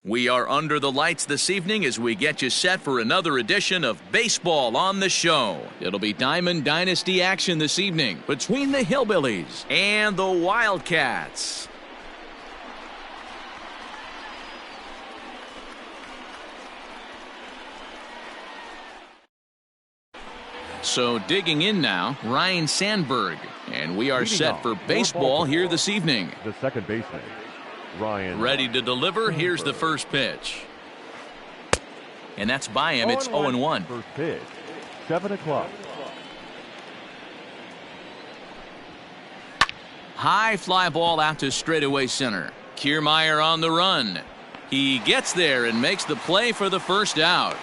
We are under the lights this evening as we get you set for another edition of Baseball on the Show. It'll be Diamond Dynasty action this evening between the Hillbillies and the Wildcats. So digging in now, Ryan Sandberg, and we are set for baseball here this evening. The second baseman, Ryan. Ready to deliver. Here's the first pitch. And that's by him. It's 0-1. First pitch, 7 o'clock. High fly ball out to straightaway center. Kiermaier on the run. He gets there and makes the play for the first out.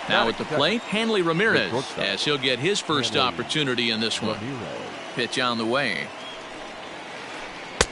Now at the plate, Hanley Ramirez, as he'll get his first opportunity in this one. Pitch on the way.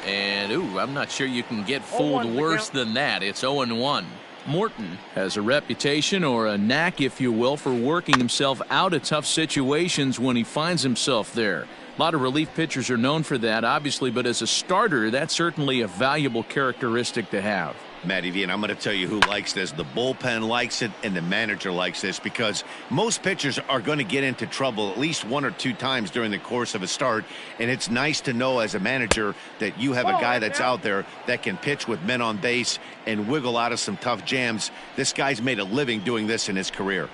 And, I'm not sure you can get fooled worse than that. It's 0-1. Morton has a reputation, or a knack, if you will, for working himself out of tough situations when he finds himself there. A lot of relief pitchers are known for that, obviously, but as a starter, that's certainly a valuable characteristic to have. Matty V, and I'm going to tell you who likes this. The bullpen likes it, and the manager likes this, because most pitchers are going to get into trouble at least 1 or 2 times during the course of a start, and it's nice to know as a manager that you have a guy that's out there that can pitch with men on base and wiggle out of some tough jams. This guy's made a living doing this in his career.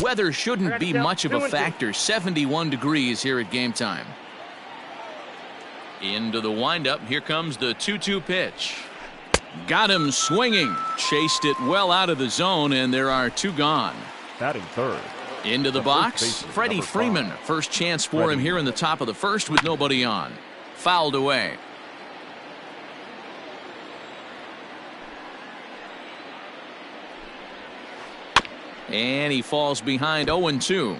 Weather shouldn't be much of a factor. 71 degrees here at game time. Into the windup. Here comes the 2-2 pitch. Got him swinging. Chased it well out of the zone, and there are 2 gone. Batting third. Into the box, Freddie Freeman. First chance for him here in the top of the first with nobody on. Fouled away. And he falls behind 0-2.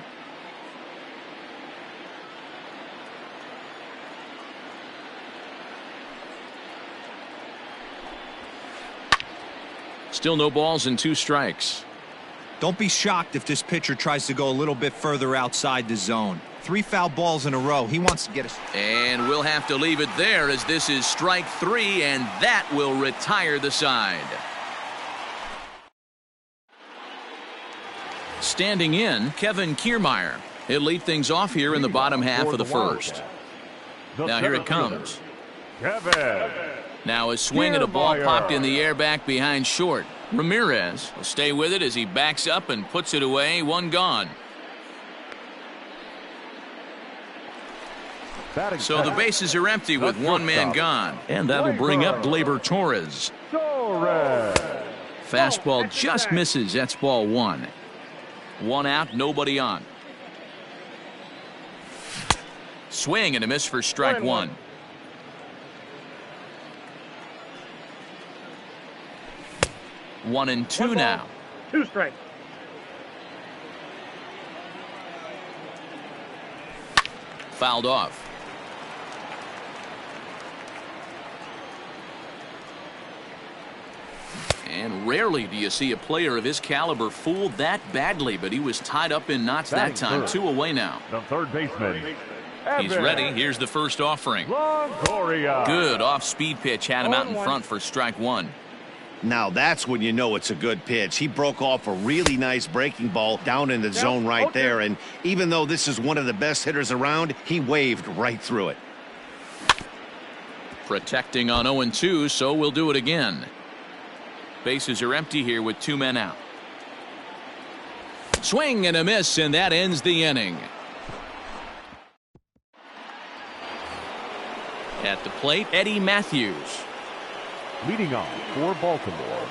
Still no balls and 2 strikes. Don't be shocked if this pitcher tries to go a little bit further outside the zone. 3 foul balls in a row. He wants to get us. And we'll have to leave it there, as this is strike 3, and that will retire the side. Standing in, Kevin Kiermaier. He'll lead things off here in the bottom half of the first. Now here it comes. Kevin. Now a swing and a ball popped in the air back behind short. Ramirez will stay with it as he backs up and puts it away. 1 gone. So the bases are empty with 1 man gone. And that'll bring up Gleyber Torres. Fastball just misses. That's ball 1. 1 out, nobody on. Swing and a miss for strike 1. One and 2 now. 2 strikes. Fouled off. And rarely do you see a player of his caliber fooled that badly, but he was tied up in knots that time. 2 away now. The third baseman. He's ready. Here's the first offering. Good off-speed pitch had him out in front for strike 1. Now that's when you know it's a good pitch. He broke off a really nice breaking ball down in the zone right there, and even though this is one of the best hitters around, he waved right through it. Protecting on 0-2, so we'll do it again. Bases are empty here with 2 men out. Swing and a miss, and that ends the inning. At the plate, Eddie Matthews. Leading off for Baltimore,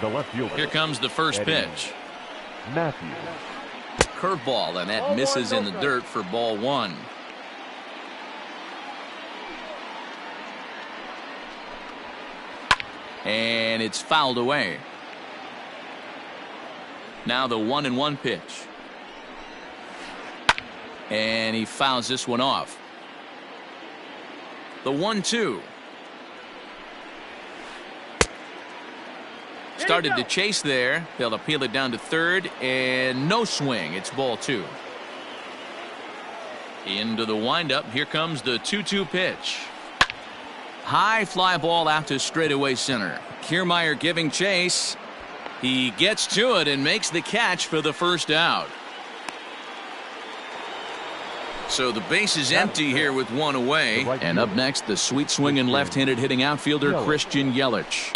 the left fielder. Here comes the first pitch. Matthews. Curveball, and that misses in the dirt for ball 1. And it's fouled away. Now the 1-1 pitch. And he fouls this one off. The 1-2. Started to chase there. They'll appeal it down to third, and no swing. It's ball 2. Into the windup. Here comes the 2-2 pitch. High fly ball out to straightaway center. Kiermaier giving chase. He gets to it and makes the catch for the first out. So the base is empty here with one away. And up next, the sweet swinging left-handed hitting outfielder Christian Yelich.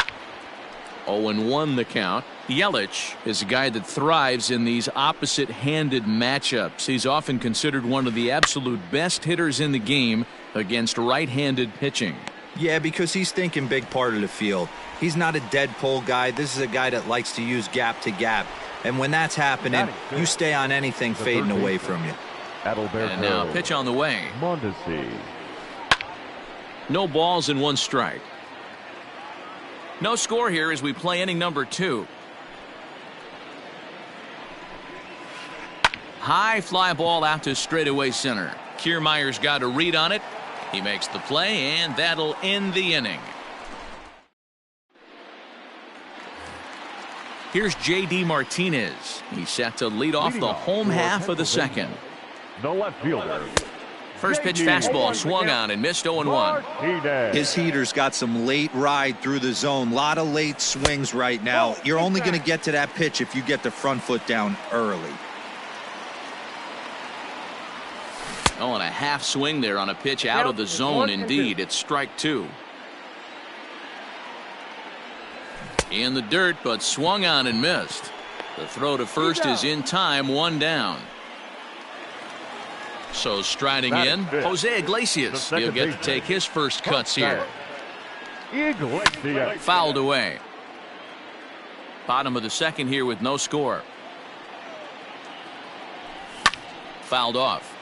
0-1 the count. Yelich is a guy that thrives in these opposite-handed matchups. He's often considered one of the absolute best hitters in the game against right-handed pitching. Yeah, because he's thinking big part of the field. He's not a dead pull guy. This is a guy that likes to use gap to gap. And when that's happening, you stay on anything fading away from you. And now pitch on the way. Mondesi. No balls and one strike. No score here as we play inning number 2. High fly ball out to straightaway center. Kiermaier's got a read on it. He makes the play, and that'll end the inning. Here's J.D. Martinez. He's set to lead off the home half of the second. The left fielder. First pitch fastball swung on and missed 0-1. His heater's got some late ride through the zone. A lot of late swings right now. You're only going to get to that pitch if you get the front foot down early. Oh, and a half swing there on a pitch out of the zone. Indeed, it's strike 2. In the dirt, but swung on and missed. The throw to first is in time, 1 down. So striding in, Jose Iglesias. He'll get to take his first cuts here. Fouled away. Bottom of the second here with no score. Fouled off.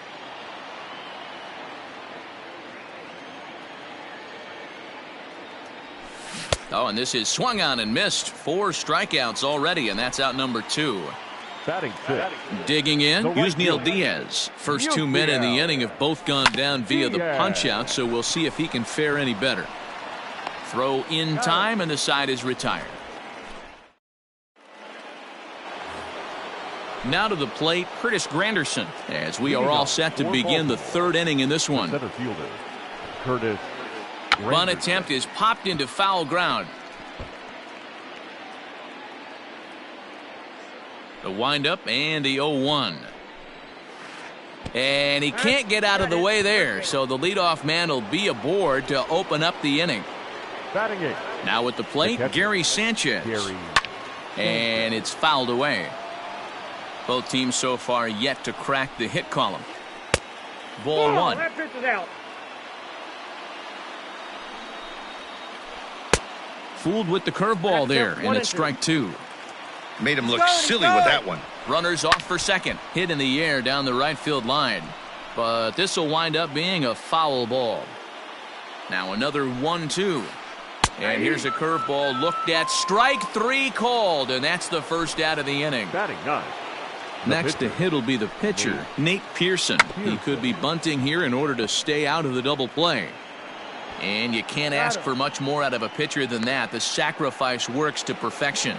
Oh, and this is swung on and missed. 4 strikeouts already, and that's out number 2. Digging in, Yusniel Diaz. First 2 men in the inning have both gone down via the punch-out, so we'll see if he can fare any better. Throw in time, and the side is retired. Now to the plate, Curtis Granderson, as we are all set to begin the 3rd inning in this one. Curtis. Bunt attempt is popped into foul ground. The windup and the 0-1. And he can't get out of the way there, so the leadoff man will be aboard to open up the inning. Now at the plate, Gary Sanchez. And it's fouled away. Both teams so far yet to crack the hit column. Ball 1. Fooled with the curveball there, and it's strike 2. Made him look silly with that one. Runners off for second. Hit in the air down the right field line. But this will wind up being a foul ball. Now another 1-2. And here's a curveball looked at. Strike 3 called, and that's the first out of the inning. Next to hit will be the pitcher, Nate Pearson. He could be bunting here in order to stay out of the double play. And you can't ask for much more out of a pitcher than that. The sacrifice works to perfection.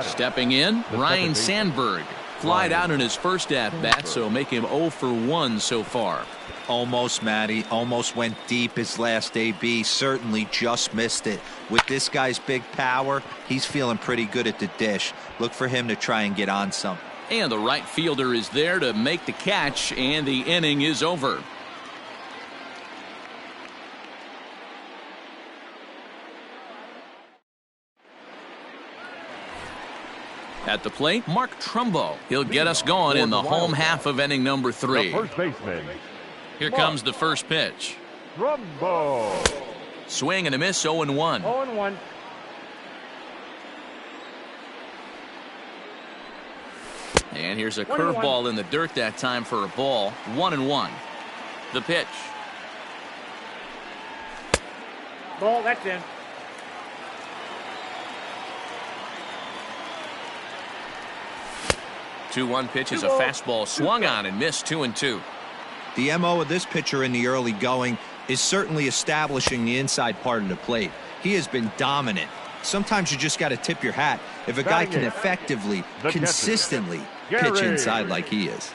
Stepping in, Ryan Sandberg. Flied out in his first at-bat, so make him 0 for 1 so far. Almost, Matty. Almost went deep his last AB. Certainly just missed it. With this guy's big power, he's feeling pretty good at the dish. Look for him to try and get on some. And the right fielder is there to make the catch, and the inning is over. At the plate, Mark Trumbo. He'll get us going in the home half of inning number 3. First baseman. Here comes the first pitch. Trumbo. Swing and a miss, 0-1. 0-1. And here's a curveball in the dirt that time for a ball. 1-1. The pitch. Ball, that's in. 2-1 pitch is a fastball swung on and missed. 2-2. The MO of this pitcher in the early going is certainly establishing the inside part of the plate. He has been dominant. Sometimes you just got to tip your hat if a guy can effectively, consistently pitch inside like he is.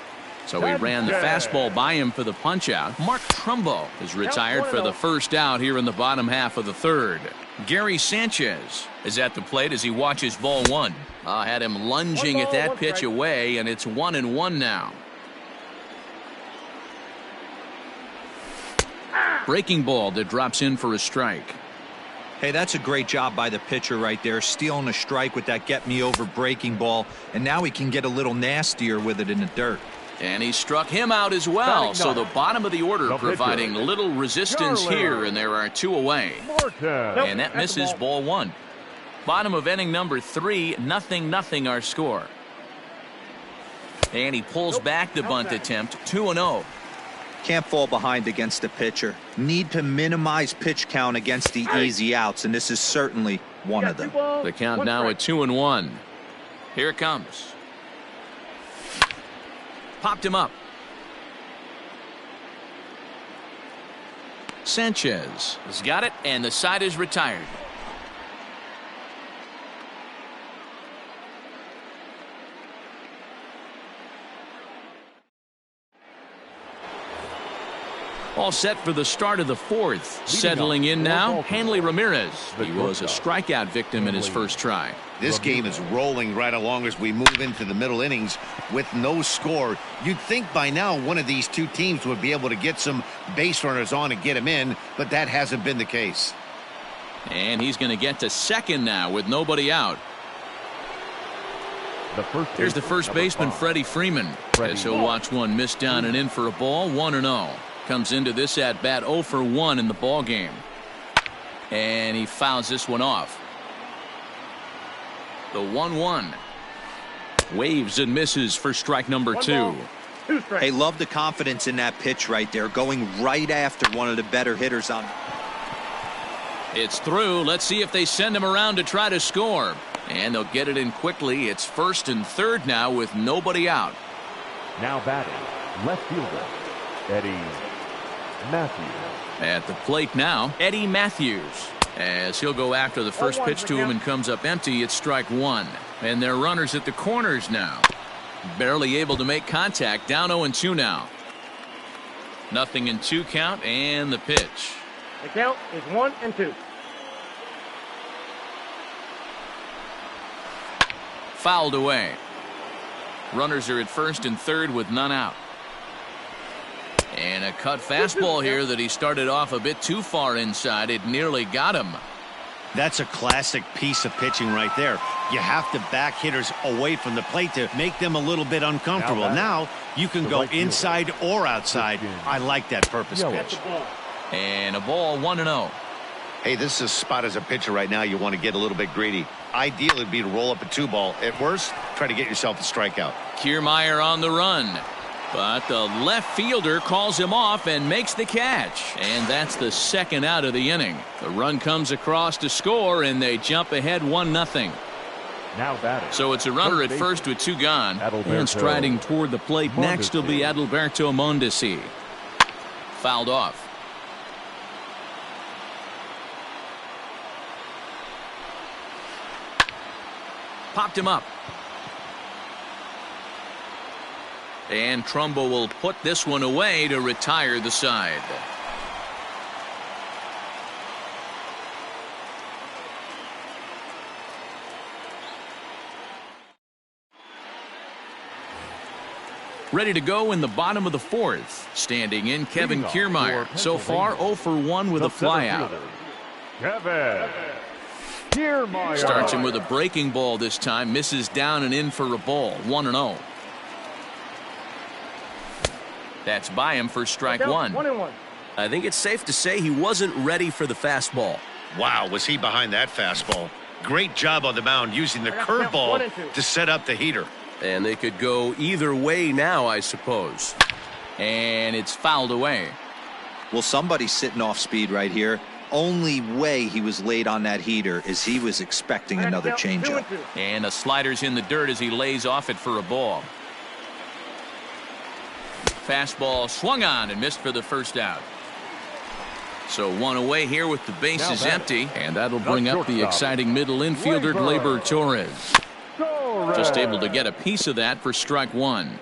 So he ran the fastball by him for the punch-out. Mark Trumbo is retired for the first out here in the bottom half of the third. Gary Sanchez is at the plate as he watches ball one. Had him lunging at that pitch away, and it's 1-1 now. Breaking ball that drops in for a strike. Hey, that's a great job by the pitcher right there, stealing a strike with that get-me-over breaking ball, and now he can get a little nastier with it in the dirt. And he struck him out as well, so the bottom of the order providing little resistance here, and there are 2 away. And that misses ball one. Bottom of inning number 3, 0-0 our score. And he pulls back the bunt attempt, 2-0. Can't fall behind against the pitcher. Need to minimize pitch count against the easy outs, and this is certainly one of them. The count now at 2-1. Here it comes. Popped him up. Sanchez has got it, and the side is retired. All set for the start of the fourth. Settling in now, Hanley Ramirez. He was a strikeout victim in his first try. This game is rolling right along as we move into the middle innings with no score. You'd think by now one of these two teams would be able to get some base runners on and get him in, but that hasn't been the case. And he's going to get to second now with nobody out. Here's the first baseman, Freddie Freeman, as he'll watch one miss down and in for a ball, 1-0. Comes into this at bat 0 for 1 in the ball game. And he fouls this one off. The 1-1. Waves and misses for strike number 2. Hey, love the confidence in that pitch right there, going right after one of the better hitters on. It's through. Let's see if they send him around to try to score. And they'll get it in quickly. It's first and third now with nobody out. Now batting, left fielder, Eddie Matthews. At the plate now, Eddie Matthews. As he'll go after the first pitch to him and comes up empty, it's strike one. And they're runners at the corners now. Barely able to make contact, down 0-2 now. 0-2 count, and the pitch. The count is 1-2. Fouled away. Runners are at first and third with none out. And a cut fastball here that he started off a bit too far inside. It nearly got him. That's a classic piece of pitching right there. You have to back hitters away from the plate to make them a little bit uncomfortable. Now you can go inside or outside. I like that purpose pitch. And a ball, 1-0. Hey, this is a spot as a pitcher right now you want to get a little bit greedy. Ideal would be to roll up a 2-ball. At worst, try to get yourself a strikeout. Kiermaier on the run. But the left fielder calls him off and makes the catch. And that's the second out of the inning. The run comes across to score, and they jump ahead 1-0. Now batting. So it's a runner at first with two gone. And striding toward the plate next will be Adalberto Mondesi. Fouled off. Popped him up. And Trumbo will put this one away to retire the side. Ready to go in the bottom of the fourth. Standing in, Kevin Kiermaier. So far, 0 for 1 with a flyout. Kevin Kiermaier starts him with a breaking ball this time. Misses down and in for a ball. 1-0. That's by him for strike one. 1-1. I think it's safe to say he wasn't ready for the fastball. Wow, was he behind that fastball? Great job on the mound using the curveball to set up the heater. And they could go either way now, I suppose. And it's fouled away. Well, somebody's sitting off speed right here. Only way he was late on that heater is he was expecting another changeup. And the slider's in the dirt as he lays off it for a ball. Fastball swung on and missed for the first out. So one away here with the bases empty. And that'll bring up the exciting middle infielder, Gleyber Torres. Just able to get a piece of that for strike one.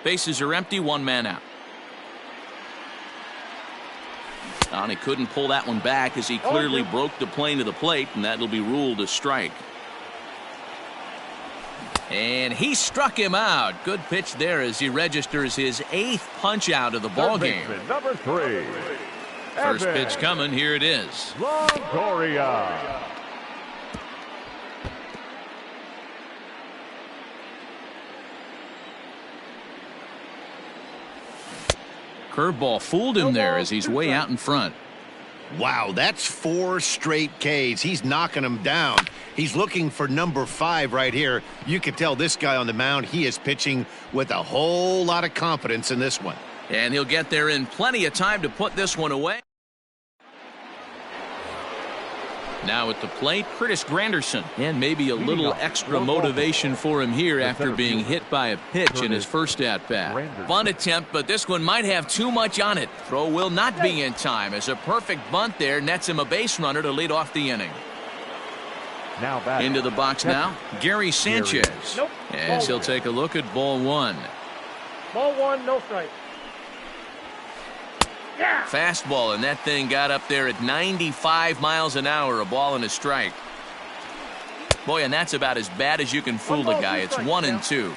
Bases are empty, one man out. And he couldn't pull that one back as he clearly broke the plane to the plate, and that'll be ruled a strike. And he struck him out. Good pitch there as he registers his 8th punch out of the ball game. Number 3. First pitch coming. Here it is. Longoria. Curveball fooled him there as he's way out in front. Wow, that's 4 straight Ks. He's knocking them down. He's looking for number 5 right here. You can tell this guy on the mound, he is pitching with a whole lot of confidence in this one. And he'll get there in plenty of time to put this one away. Now at the plate, Curtis Granderson. And maybe a little extra motivation for him here after being hit by a pitch in his first at-bat. Bunt attempt, but this one might have too much on it. Throw will not be in time as a perfect bunt there nets him a base runner to lead off the inning. Now into the box now, Gary Sanchez. As he'll take a look at ball 1. Ball 1, no strike. Fastball, and that thing got up there at 95 miles an hour, a ball and a strike. Boy, and that's about as bad as you can fool the guy. It's 1-2.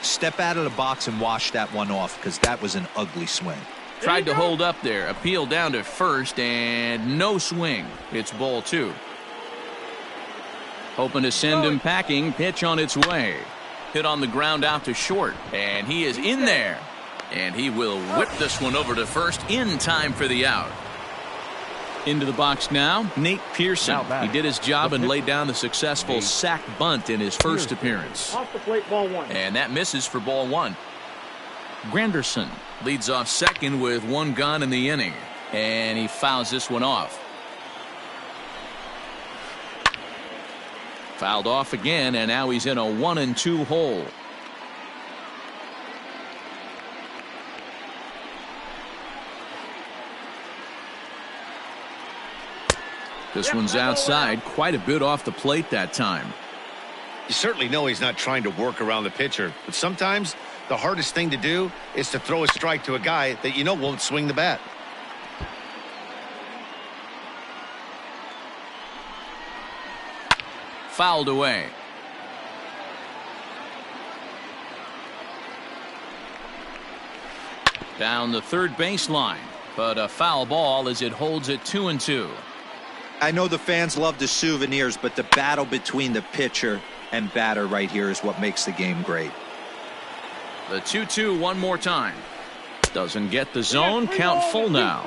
Step out of the box and wash that one off, because that was an ugly swing. Tried to hold up there, appeal down to first, and no swing. It's ball 2. Hoping to send him packing. Pitch on its way. Hit on the ground out to short, and he is in there. And he will whip this one over to first in time for the out. Into the box now, Nate Pearson. He did his job and laid down the successful sac bunt in his first appearance. Off the plate, ball 1. And that misses for ball 1. Granderson leads off second with 1 gone in the inning. And he fouls this one off. Fouled off again, and now he's in a 1-2 hole. This one's outside, quite a bit off the plate that time. You certainly know he's not trying to work around the pitcher, but sometimes the hardest thing to do is to throw a strike to a guy that you know won't swing the bat. Fouled away. Down the third baseline, but a foul ball as it holds it 2-2. I know the fans love the souvenirs, but the battle between the pitcher and batter right here is what makes the game great. The 2-2 one more time. Doesn't get the zone. Count full now.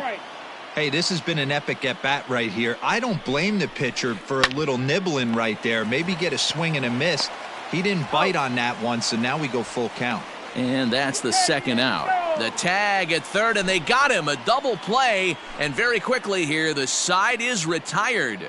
Hey, this has been an epic at-bat right here. I don't blame the pitcher for a little nibbling right there. Maybe get a swing and a miss. He didn't bite on that one, so now we go full count. And that's the second out. The tag at third, and they got him. A double play, and very quickly here, the side is retired.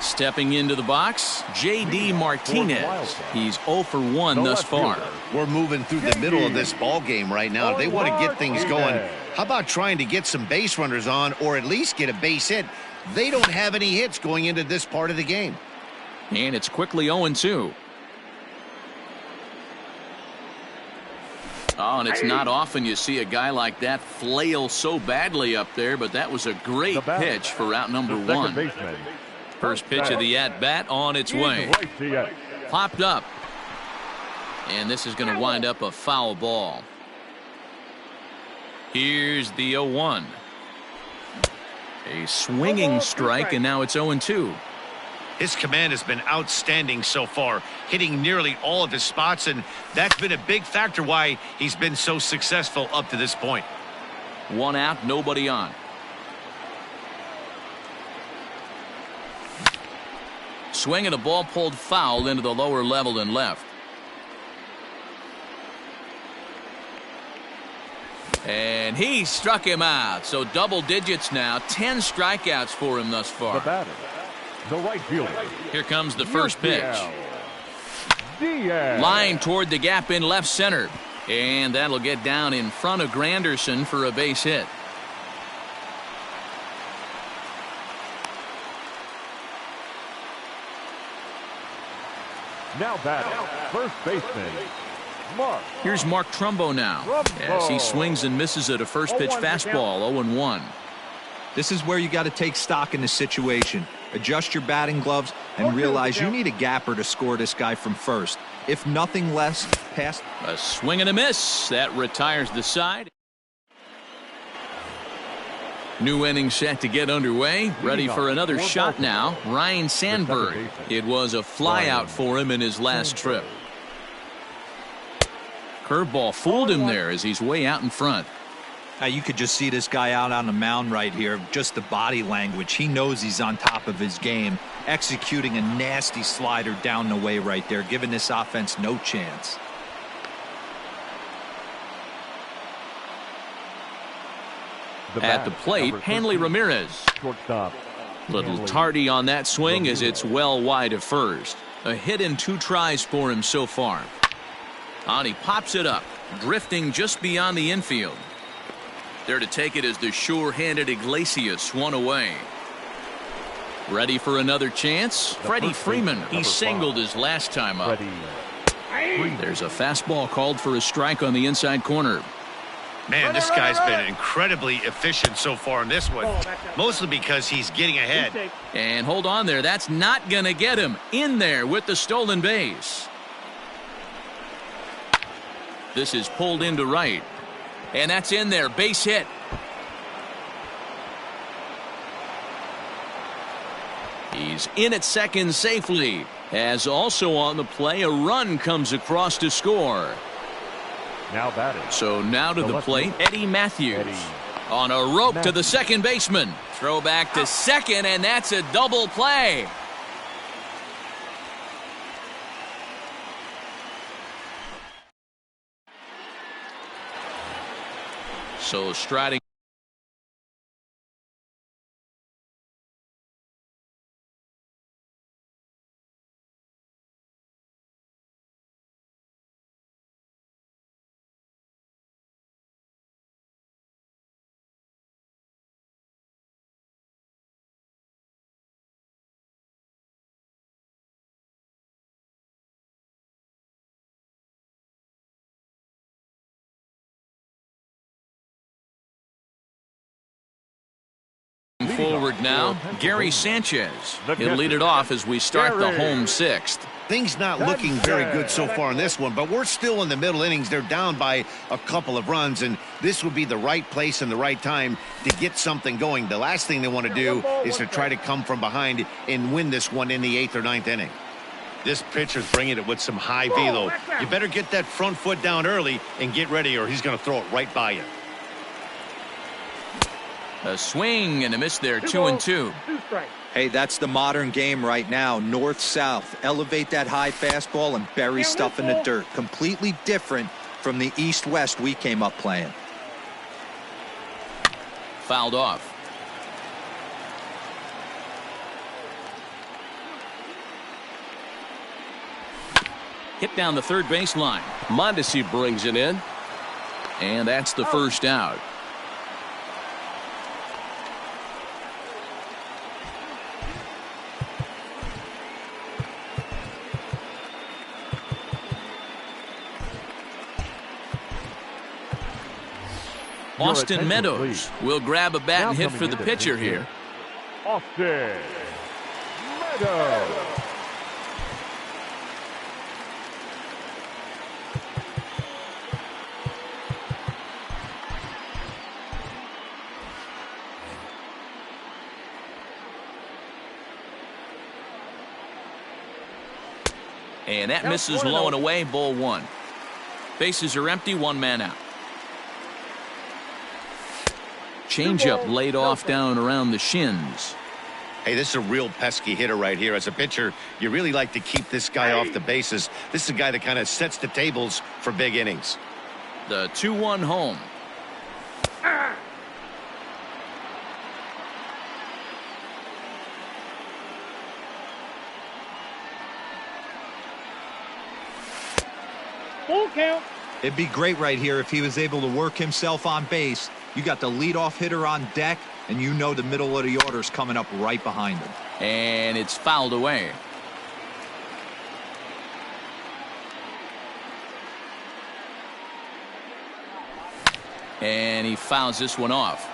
Stepping into the box, J.D. Martinez. He's 0 for 1 thus far. We're moving through the middle of this ball game right now. They want to get things going. How about trying to get some base runners on, or at least get a base hit? They don't have any hits going into this part of the game. And it's quickly 0-2. Oh, and it's not often you see a guy like that flail so badly up there, but that was a great pitch for out number 1. First pitch of the at-bat on its way. Popped up. And this is going to wind up a foul ball. Here's the 0-1. A swinging strike, and now it's 0-2. His command has been outstanding so far, hitting nearly all of his spots, and that's been a big factor why he's been so successful up to this point. 1 out, nobody on. Swing and a ball pulled foul into the lower level and left. And he struck him out. So double digits now. 10 strikeouts for him thus far. The batter, the right fielder. Here comes the first pitch. Diaz. Line toward the gap in left center. And that'll get down in front of Granderson for a base hit. Now batting, first baseman, Mark. Here's Mark Trumbo now as he swings and misses at a first pitch fastball. 0-1. This is where you got to take stock in the situation. Adjust your batting gloves and realize you need a gapper to score this guy from first. If nothing less, past. A swing and a miss. That retires the side. New inning set to get underway. Ready for another shot now. Ryan Sandberg. It was a flyout for him in his last trip. Curveball fooled him there as he's way out in front. Now you could just see this guy out on the mound right here. Just the body language. He knows he's on top of his game. Executing a nasty slider down the way right there, giving this offense no chance. At the plate, Hanley Ramirez. Shortstop. Little tardy on that swing as it's well wide of first. A hit in 2 tries for him so far. And he pops it up, drifting just beyond the infield. There to take it is the sure-handed Iglesias, 1 away. Ready for another chance? Freddie Freeman. He singled his last time up. There's a fastball called for a strike on the inside corner. Man, this guy's been incredibly efficient so far in this one, mostly because he's getting ahead. And hold on there. That's not going to get him in there with the stolen base. This is pulled into right. And that's in there. Base hit. He's in at second safely. As also on the play, a run comes across to score. Now batting. So now to the plate, Eddie Matthews. On a rope to the second baseman. Throw back to second, and that's a double play. So striding. Forward now, Gary Sanchez. He'll lead it off as we start the home 6th. Things not looking very good so far in this one, but we're still in the middle innings. They're down by a couple of runs, and this would be the right place and the right time to get something going. The last thing they want to do is to try to come from behind and win this one in the 8th or 9th inning. This pitcher's bringing it with some high velo. You better get that front foot down early and get ready, or he's going to throw it right by you. A swing and a miss there, 2-2. Hey, that's the modern game right now. North-south. Elevate that high fastball and bury stuff in the dirt. Completely different from the east-west we came up playing. Fouled off. Hit down the third baseline. Mondesi brings it in. And that's the first out. Austin Meadows will grab a bat and hit for the pitcher here. Austin Meadows. And that misses low and away, ball 1. Bases are empty, 1 man out. Changeup laid off down around the shins. Hey, this is a real pesky hitter right here. As a pitcher, you really like to keep this guy off the bases. This is a guy that kind of sets the tables for big innings. The 2-1 home. Full count. It'd be great right here if he was able to work himself on base. You got the leadoff hitter on deck, and you know the middle of the order's coming up right behind him. And it's fouled away. And he fouls this one off.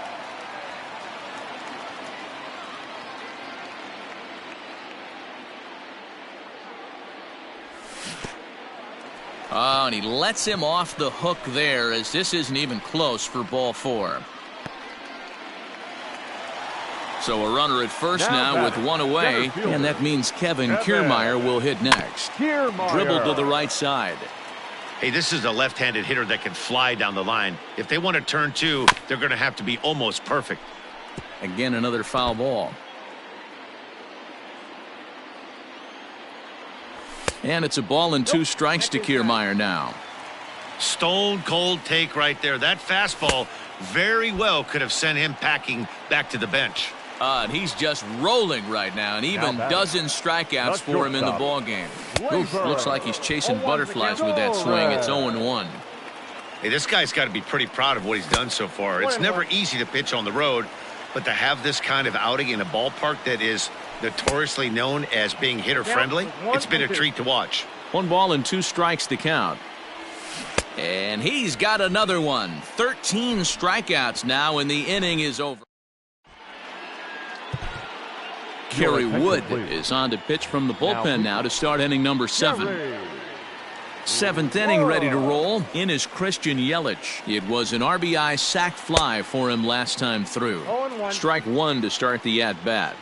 Oh, and he lets him off the hook there, as this isn't even close for ball 4. So a runner at first now with one away, and that means Kevin Kiermaier will hit next. Dribble to the right side. Hey, this is a left-handed hitter that can fly down the line. If they want to turn 2, they're going to have to be almost perfect. Again, another foul ball. And it's a ball and 2 strikes to Kiermaier now. Stone cold take right there. That fastball very well could have sent him packing back to the bench. And he's just rolling right now, and even dozen strikeouts for him in the ball game. Oof, looks like he's chasing butterflies with that swing. It's 0-1. Hey, this guy's got to be pretty proud of what he's done so far. It's never easy to pitch on the road, but to have this kind of outing in a ballpark that is notoriously known as being hitter friendly, it's been a treat to watch. 1 ball and 2 strikes to count. And he's got another one. 13 strikeouts now, and the inning is over. Kerry Wood is on to pitch from the bullpen now to start inning number 7. 7th inning ready to roll. In is Christian Yelich. It was an RBI sac fly for him last time through. Strike 1 to start the at-bat.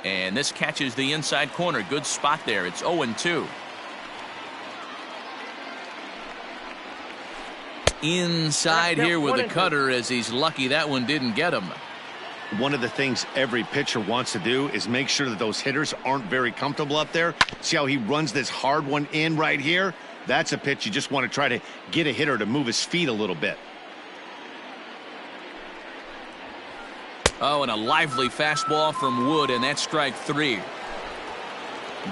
And this catches the inside corner. Good spot there. It's 0-2. Inside here with the cutter, as he's lucky that one didn't get him. One of the things every pitcher wants to do is make sure that those hitters aren't very comfortable up there. See how he runs this hard one in right here? That's a pitch you just want to try to get a hitter to move his feet a little bit. Oh, and a lively fastball from Wood, and that's strike 3.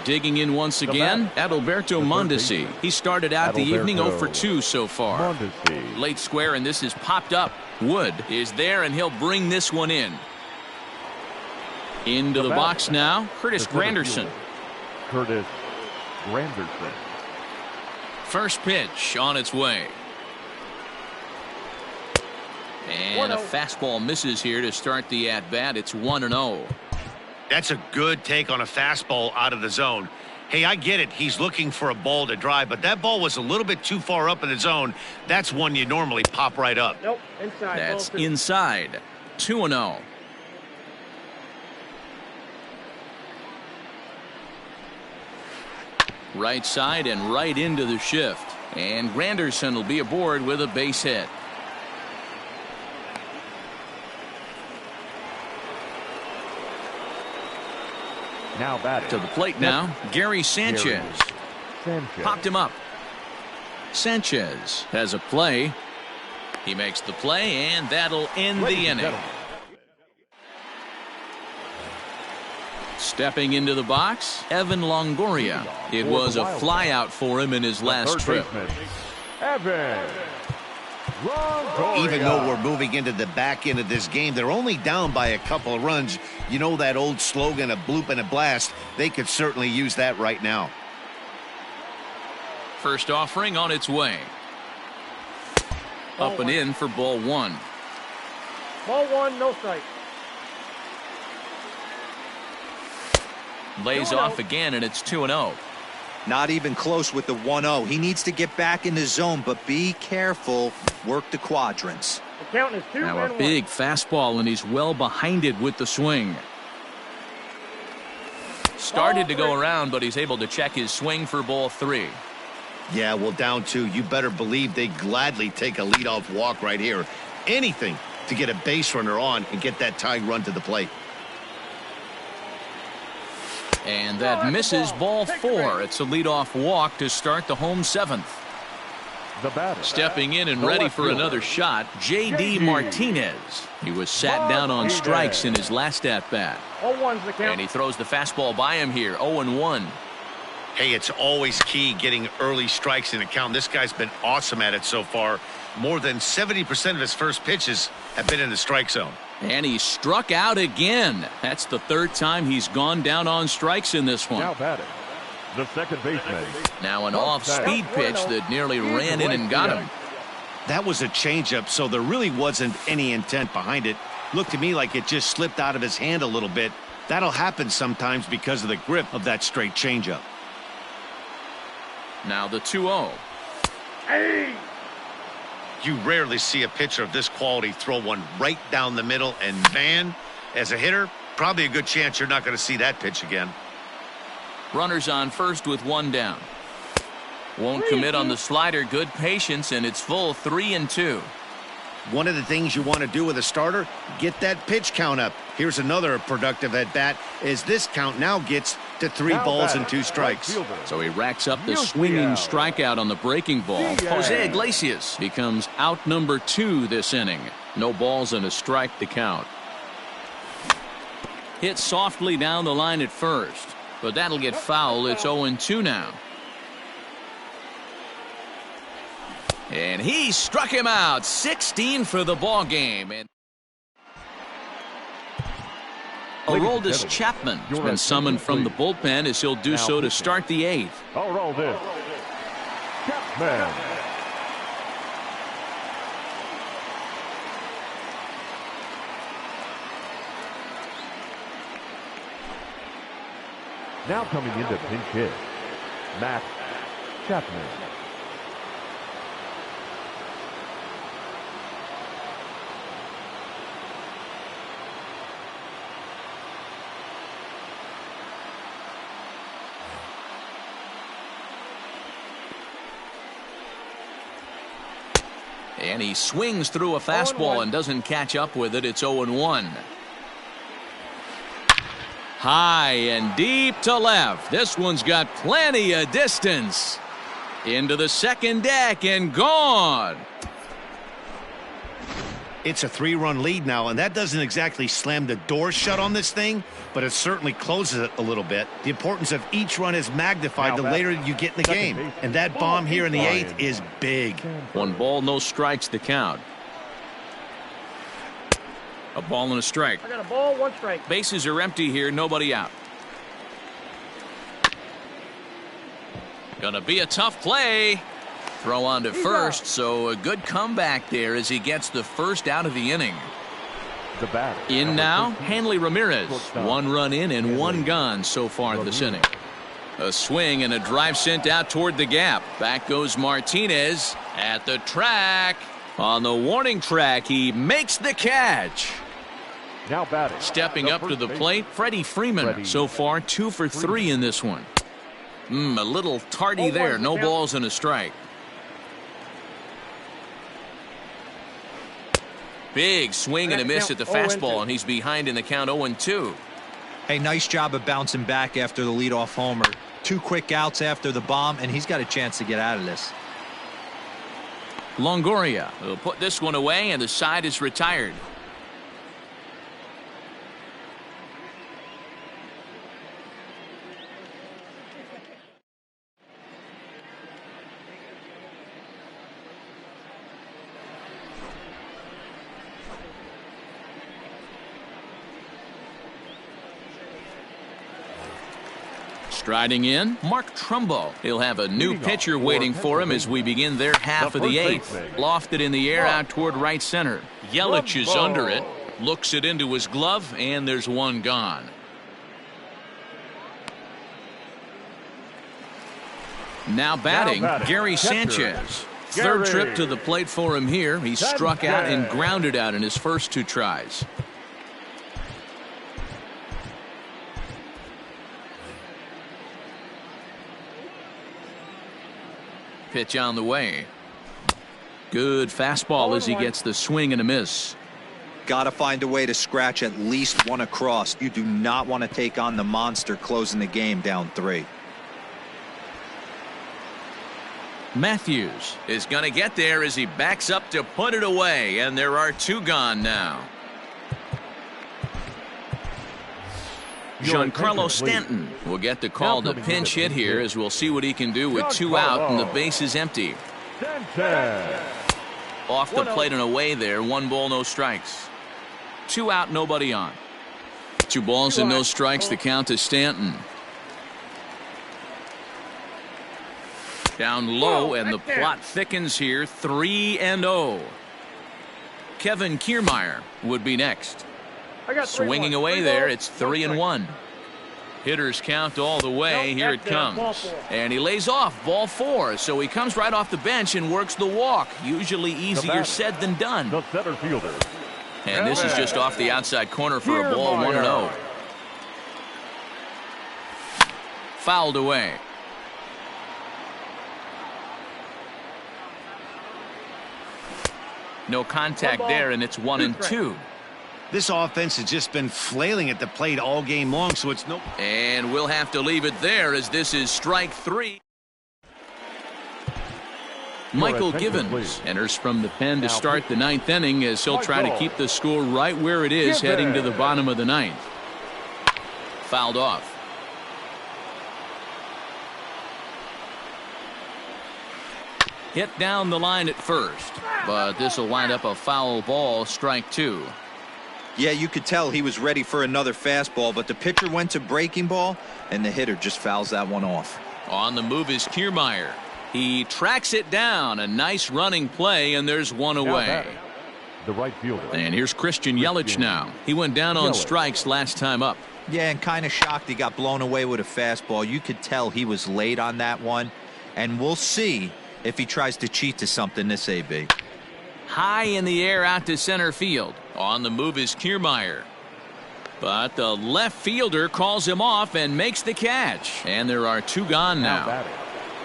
Digging in once again, Adalberto Mondesi. He started out the evening 0 for 2 so far. Late square, and this is popped up. Wood is there, and he'll bring this one in. Into the box now, Curtis Granderson. First pitch on its way. And a fastball misses here to start the at-bat. It's 1-0. That's a good take on a fastball out of the zone. Hey, I get it. He's looking for a ball to drive, but that ball was a little bit too far up in the zone. That's one you normally pop right up. Nope, inside. That's inside. 2-0. Right side and right into the shift. And Granderson will be aboard with a base hit. Now batting. To the plate now, Gary Sanchez. Popped him up. Sanchez has a play. He makes the play, and that'll end the inning. Stepping into the box, Evan Longoria. It was a flyout for him in his last trip. Even though we're moving into the back end of this game, they're only down by a couple of runs. You know that old slogan, a bloop and a blast. They could certainly use that right now. First offering on its way. Up and in for ball 1. Ball 1, no strike. Lays off again, and it's 2-0. Not even close with the 1-0. He needs to get back in the zone, but be careful. Work the quadrants. The count is 2-1. Now a big fastball, and he's well behind it with the swing. Started to go around, but he's able to check his swing for ball 3. Yeah, well, down 2. You better believe they gladly take a leadoff walk right here. Anything to get a base runner on and get that tying run to the plate. And that misses ball 4. It's a leadoff walk to start the home 7th. Stepping in and ready for another shot, J.D. Martinez. He was sat down on strikes in his last at-bat. 0-1's the count. And he throws the fastball by him here, 0-1. Hey, it's always key getting early strikes in the count. This guy's been awesome at it so far. More than 70% of his first pitches have been in the strike zone. And he struck out again. That's the 3rd time he's gone down on strikes in this one. Now batting. The second baseman. Now an off-speed pitch that nearly ran in and got him. That was a changeup, so there really wasn't any intent behind it. Looked to me like it just slipped out of his hand a little bit. That'll happen sometimes because of the grip of that straight changeup. Now the 2-0. Hey! You rarely see a pitcher of this quality throw one right down the middle, and man, as a hitter, probably a good chance you're not going to see that pitch again. Runners on first with one down. Won't commit on the slider. Good patience, and it's full 3-2. One of the things you want to do with a starter, get that pitch count up. Here's another productive at bat as this count now gets to 3 balls and 2 strikes. So he racks up the swinging strikeout on the breaking ball. Jose Iglesias becomes out number 2 this inning. No balls and a strike to count. Hit softly down the line at first, but that'll get foul. It's 0-2 now. And he struck him out. 16 for the ball game. And Aroldis Chapman has been summoned from the bullpen as he'll do so to start the 8th. Aroldis Chapman. Now coming into pinch hit, Matt Chapman. And he swings through a fastball and doesn't catch up with it. It's 0-1. High and deep to left. This one's got plenty of distance. Into the second deck and gone. It's a 3-run lead now, and that doesn't exactly slam the door shut on this thing, but it certainly closes it a little bit. The importance of each run is magnified the later you get in the game, and that bomb here in the 8th is big. 1 ball, no strikes to count. A ball and a strike. I got a ball, 1 strike. Bases are empty here, nobody out. Gonna be a tough play. Throw on to first, so a good comeback there as he gets the first out of the inning. In now, Hanley Ramirez. 1 run in and 1 gone so far this inning. A swing and a drive sent out toward the gap. Back goes Martinez at the track. On the warning track, he makes the catch. Now batting. Stepping up to the plate, Freddie Freeman. So far 2 for 3 in this one. A little tardy there. No balls and a strike. Big swing and a miss at the fastball, and he's behind in the count 0-2. Hey, nice job of bouncing back after the leadoff homer. 2 quick outs after the bomb, and he's got a chance to get out of this. Longoria will put this one away, and the side is retired. Striding in, Mark Trumbo. He'll have a new pitcher waiting for him as we begin their half of the 8th. Lofted in the air out toward right center. Yelich is under it. Looks it into his glove, and there's 1 gone. Now batting, Gary Sanchez. Third trip to the plate for him here. He struck out and grounded out in his first 2 tries. Pitch on the way. Good fastball as he gets the swing and a miss. Got to find a way to scratch at least 1 across. You do not want to take on the monster closing the game down 3. Matthews is going to get there as he backs up to put it away, and there are 2 gone now. Giancarlo Stanton will get the call to pinch hit here as we'll see what he can do with 2 out and the base is empty. Off the plate and away there. 1 ball, no strikes. 2 out, nobody on. 2 balls and no strikes. The count to Stanton. Down low, and the plot thickens here. 3-0. Kevin Kiermaier would be next. Swinging away there. It's 3-1. Hitters count all the way. Here it comes. And he lays off. Ball 4. So he comes right off the bench and works the walk. Usually easier said than done. The center fielder. And this is just off the outside corner for a ball. 1-0. Fouled away. No contact there, and it's 1-2. This offense has just been flailing at the plate all game long, so it's no. And we'll have to leave it there, as this is strike 3. Michael Givens enters from the pen to start the 9th inning, as he'll try to keep the score right where it is heading to the bottom of the 9th. Fouled off. Hit down the line at first, but this will wind up a foul ball. Strike 2. Yeah, you could tell he was ready for another fastball, but the pitcher went to breaking ball, and the hitter just fouls that one off. On the move is Kiermaier. He tracks it down. A nice running play, and there's one away. The right fielder. And here's Christian Yelich now. He went down on strikes last time up. Yeah, and kind of shocked he got blown away with a fastball. You could tell he was late on that one, and we'll see if he tries to cheat to something this AB. High in the air out to center field. On the move is Kiermaier. But the left fielder calls him off and makes the catch. And there are 2 gone now.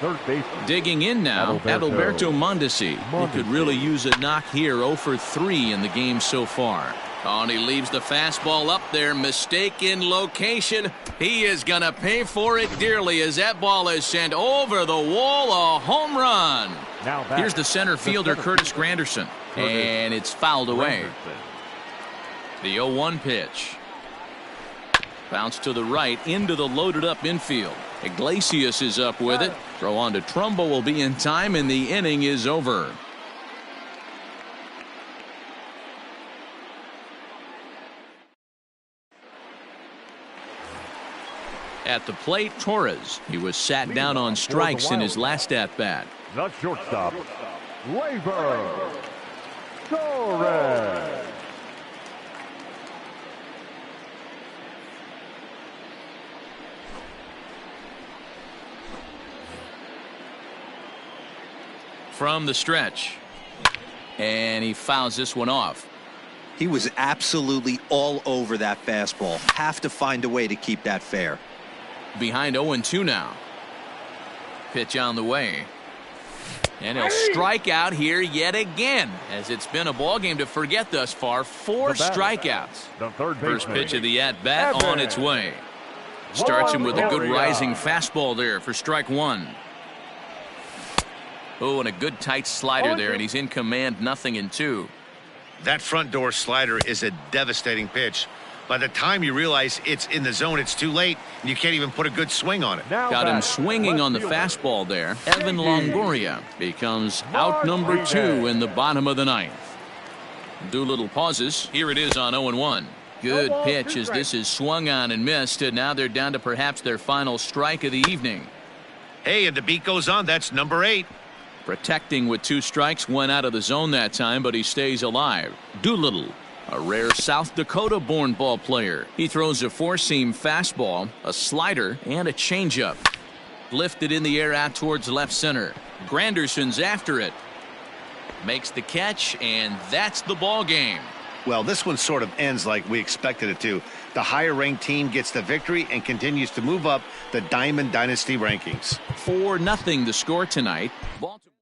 Third base. Digging in now, Adalberto Mondesi. He could really use a knock here. 0 for 3 in the game so far. Oh, and he leaves the fastball up there. Mistaken location. He is going to pay for it dearly, as that ball is sent over the wall. A home run. Here's the center fielder, Curtis Granderson. And it's fouled away. The 0-1 pitch. Bounce to the right into the loaded up infield. Iglesias is up with it. Throw on to Trumbo will be in time, and the inning is over. At the plate, Torres. He was sat down on strikes in his last at-bat. The shortstop, Gleyber Torres. From the stretch. And he fouls this one off. He was absolutely all over that fastball. Have to find a way to keep that fair. Behind 0-2 now. Pitch on the way. And he'll strike out here yet again, as it's been a ball game to forget thus far. 4 strikeouts. First pitch of the at-bat on its way. Starts him with a good rising fastball there for strike 1. Oh, and a good tight slider there, and he's in command. 0-2. That front door slider is a devastating pitch. By the time you realize it's in the zone, it's too late, and you can't even put a good swing on it. Got him swinging on the fastball there. Evan Longoria becomes out number 2 in the bottom of the 9th. Doolittle pauses. Here it is on 0-1. Good pitch, as this is swung on and missed, and now they're down to perhaps their final strike of the evening. Hey, and the beat goes on. That's number 8. Protecting with 2 strikes, went out of the zone that time, but he stays alive. Doolittle, a rare South Dakota-born ball player. He throws a 4-seam fastball, a slider, and a changeup. Lifted in the air out towards left center. Granderson's after it. Makes the catch, and that's the ball game. Well, this one sort of ends like we expected it to. The higher-ranked team gets the victory and continues to move up the Diamond Dynasty rankings. 4-0 the score tonight. Baltimore